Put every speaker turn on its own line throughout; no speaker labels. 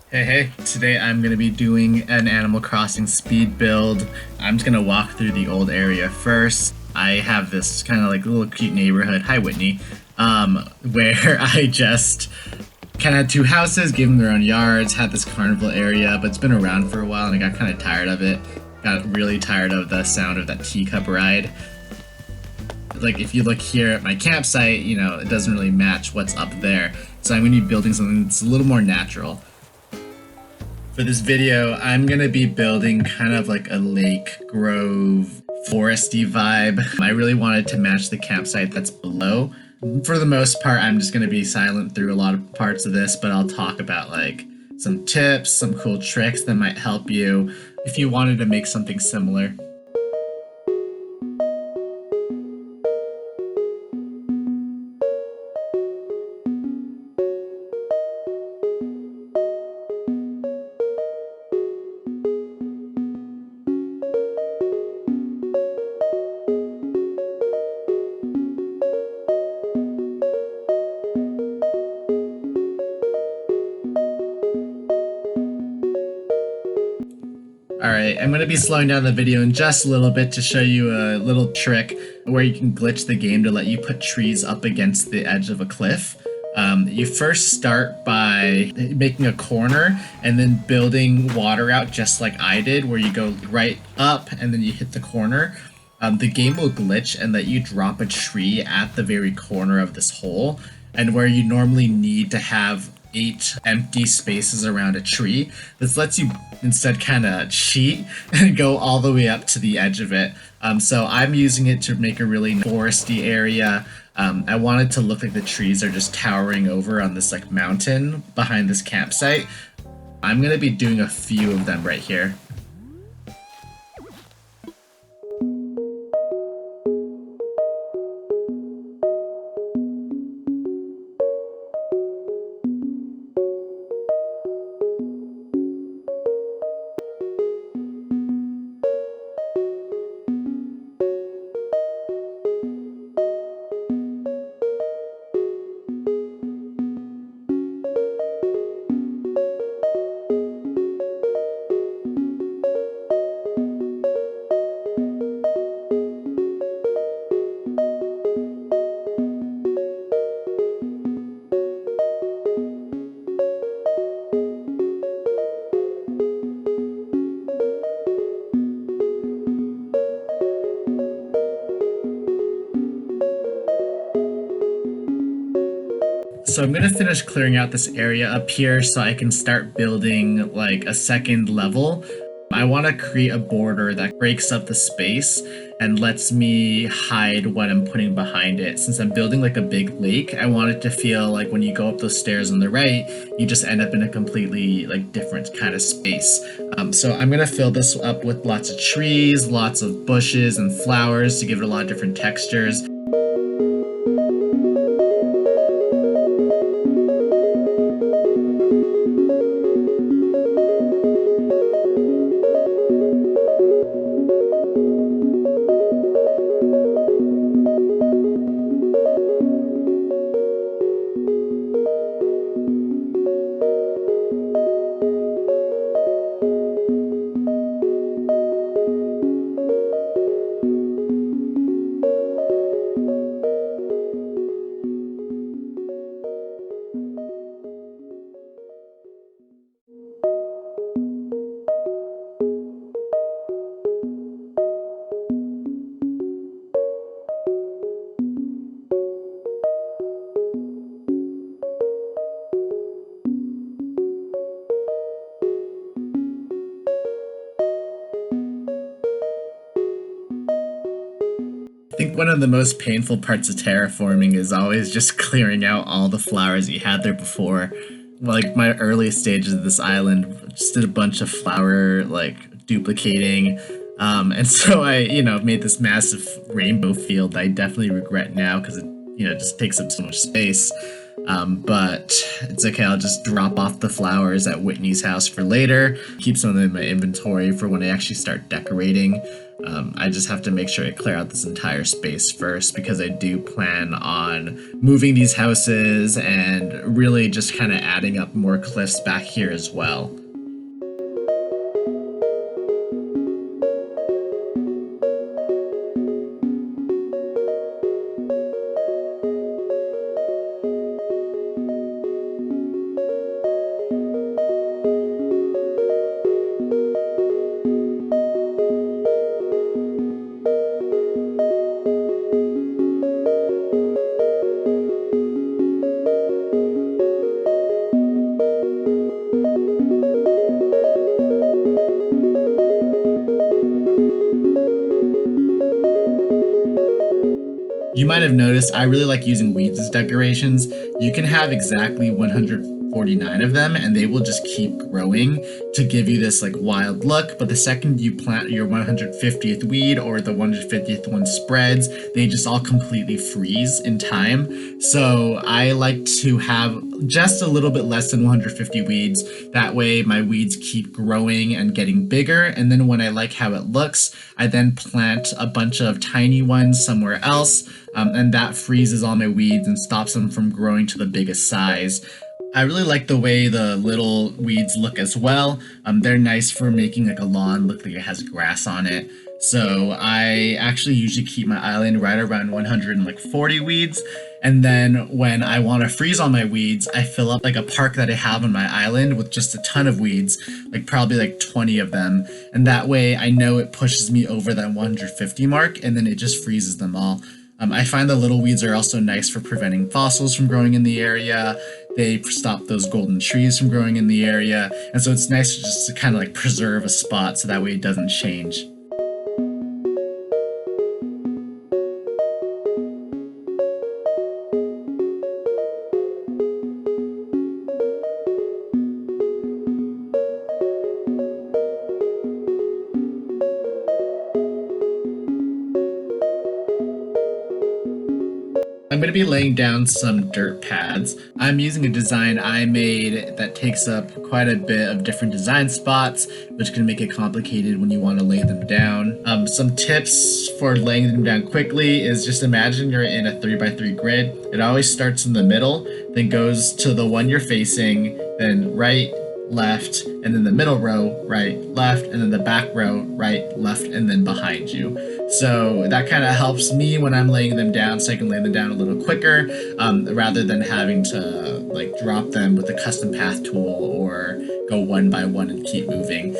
Hey, today I'm going to be doing an Animal Crossing speed build. I'm just going to walk through the old area first. I have this kind of like little cute neighborhood, hi Whitney, where I just kind of had two houses, gave them their own yards, had this carnival area, but it's been around for a while and I got kind of tired of it. Got really tired of the sound of that teacup ride. Like if you look here at my campsite, it doesn't really match what's up there. So I'm going to be building something that's a little more natural. For this video, I'm going to be building kind of like a lake, grove, foresty vibe. I really wanted to match the campsite that's below. For the most part, I'm just going to be silent through a lot of parts of this, but I'll talk about like some tips, some cool tricks that might help you if you wanted to make something similar. Alright, I'm going to be slowing down the video in just a little bit to show you a little trick where you can glitch the game to let you put trees up against the edge of a cliff. You first start by making a corner and then building water out just like I did, where you go right up and then you hit the corner. The game will glitch and let you drop a tree at the very corner of this hole, and where you normally need to have 8 empty spaces around a tree, this lets you instead kind of cheat and go all the way up to the edge of it. So I'm using it to make a really foresty area. I want it to look like the trees are just towering over on this like mountain behind this campsite. I'm going to be doing a few of them right here. So I'm going to finish clearing out this area up here so I can start building like a second level. I want to create a border that breaks up the space and lets me hide what I'm putting behind it. Since I'm building like a big lake, I want it to feel like when you go up those stairs on the right, you just end up in a completely like different kind of space. So I'm going to fill this up with lots of trees, lots of bushes and flowers to give it a lot of different textures. I think one of the most painful parts of terraforming is always just clearing out all the flowers you had there before. Like my early stages of this island, just did a bunch of flower like duplicating, and so I, made this massive rainbow field that I definitely regret now because it, just takes up so much space. But it's okay. I'll just drop off the flowers at Whitney's house for later. Keep some of them in my inventory for when I actually start decorating. I just have to make sure I clear out this entire space first because I do plan on moving these houses and really just kind of adding up more cliffs back here as well. You might have noticed I really like using weeds as decorations. You can have exactly 149 of them and they will just keep growing to give you this like wild look. But the second you plant your 150th weed or the 150th one spreads, they just all completely freeze in time. So I like to have just a little bit less than 150 weeds. That way my weeds keep growing and getting bigger. And then when I like how it looks, I then plant a bunch of tiny ones somewhere else. And that freezes all my weeds and stops them from growing to the biggest size. I really like the way the little weeds look as well. They're nice for making like a lawn look like it has grass on it. So I actually usually keep my island right around 140 weeds. And then when I want to freeze all my weeds, I fill up like a park that I have on my island with just a ton of weeds, like probably like 20 of them. And that way I know it pushes me over that 150 mark and then it just freezes them all. I find the little weeds are also nice for preventing fossils from growing in the area. They stop those golden trees from growing in the area. And so it's nice just to kind of like preserve a spot so that way it doesn't change. I'm going to be laying down some dirt pads. I'm using a design I made that takes up quite a bit of different design spots, which can make it complicated when you want to lay them down. Some tips for laying them down quickly is just imagine you're in a 3x3 grid. It always starts in the middle, then goes to the one you're facing, then right, left, and then the middle row, right, left, and then the back row, right, left, and then behind you. So that kind of helps me when I'm laying them down so I can lay them down a little quicker rather than having to like drop them with a custom path tool or go one by one and keep moving.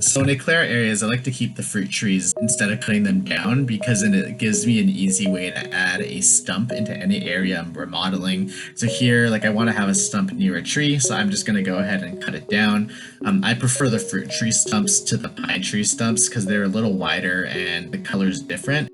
So when I clear areas, I like to keep the fruit trees instead of cutting them down because then it gives me an easy way to add a stump into any area I'm remodeling. So here, like I want to have a stump near a tree, so I'm just going to go ahead and cut it down. I prefer the fruit tree stumps to the pine tree stumps because they're a little wider and the color's different.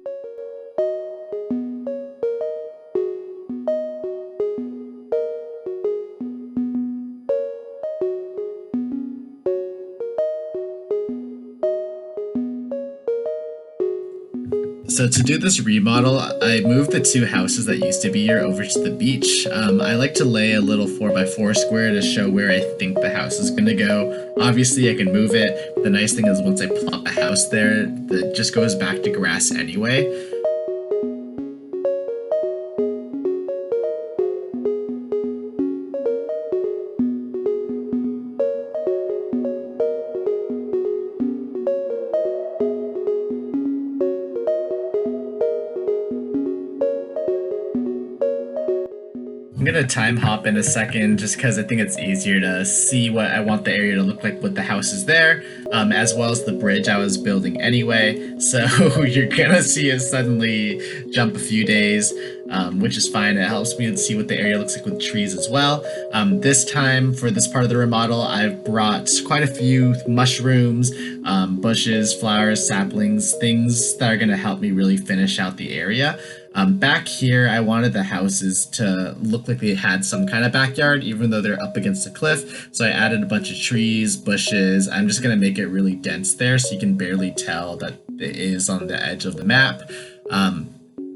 So to do this remodel, I moved the two houses that used to be here over to the beach. I like to lay a little 4x4 square to show where I think the house is going to go. Obviously, I can move it. The nice thing is once I plop a house there, it just goes back to grass anyway. I'm gonna time hop in a second just because I think it's easier to see what I want the area to look like with the houses there, as well as the bridge I was building anyway. So you're gonna see it suddenly jump a few days, which is fine. It helps me to see what the area looks like with trees as well. This time for this part of the remodel, I've brought quite a few mushrooms, bushes, flowers, saplings, things that are gonna help me really finish out the area. Back here, I wanted the houses to look like they had some kind of backyard, even though they're up against a cliff. So I added a bunch of trees, bushes. I'm just going to make it really dense there so you can barely tell that it is on the edge of the map.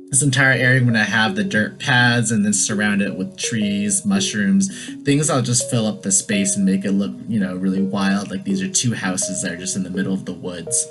This entire area, I'm going to have the dirt pads and then surround it with trees, mushrooms, things that'll just fill up the space and make it look, you know, really wild. Like these are two houses that are just in the middle of the woods.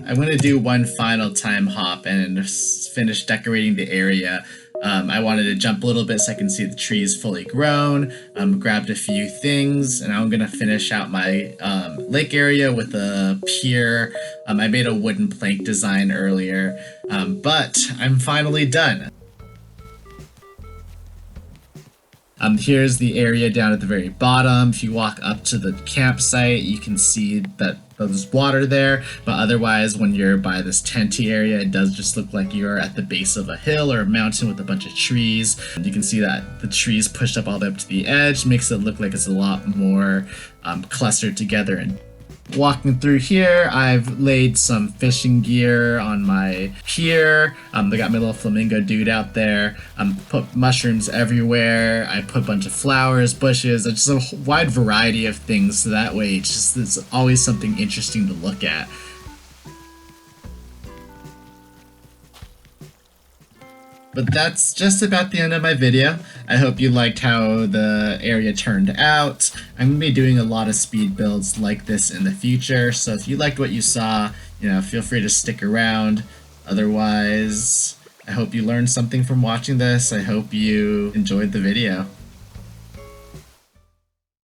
I'm going to do one final time hop and finish decorating the area. I wanted to jump a little bit so I can see the trees fully grown, grabbed a few things, and I'm going to finish out my lake area with a pier. I made a wooden plank design earlier, but I'm finally done. Here's the area down at the very bottom. If you walk up to the campsite, you can see that there's water there, but otherwise when you're by this tenty area, it does just look like you're at the base of a hill or a mountain with a bunch of trees. You can see that the trees pushed up all the way up to the edge, makes it look like it's a lot more clustered together. And walking through here, I've laid some fishing gear on my pier. They got my little flamingo dude out there. Put mushrooms everywhere. I put a bunch of flowers, bushes, just a wide variety of things. So that way, it's always something interesting to look at. But that's just about the end of my video. I hope you liked how the area turned out. I'm going to be doing a lot of speed builds like this in the future, so if you liked what you saw, feel free to stick around. Otherwise, I hope you learned something from watching this. I hope you enjoyed the video.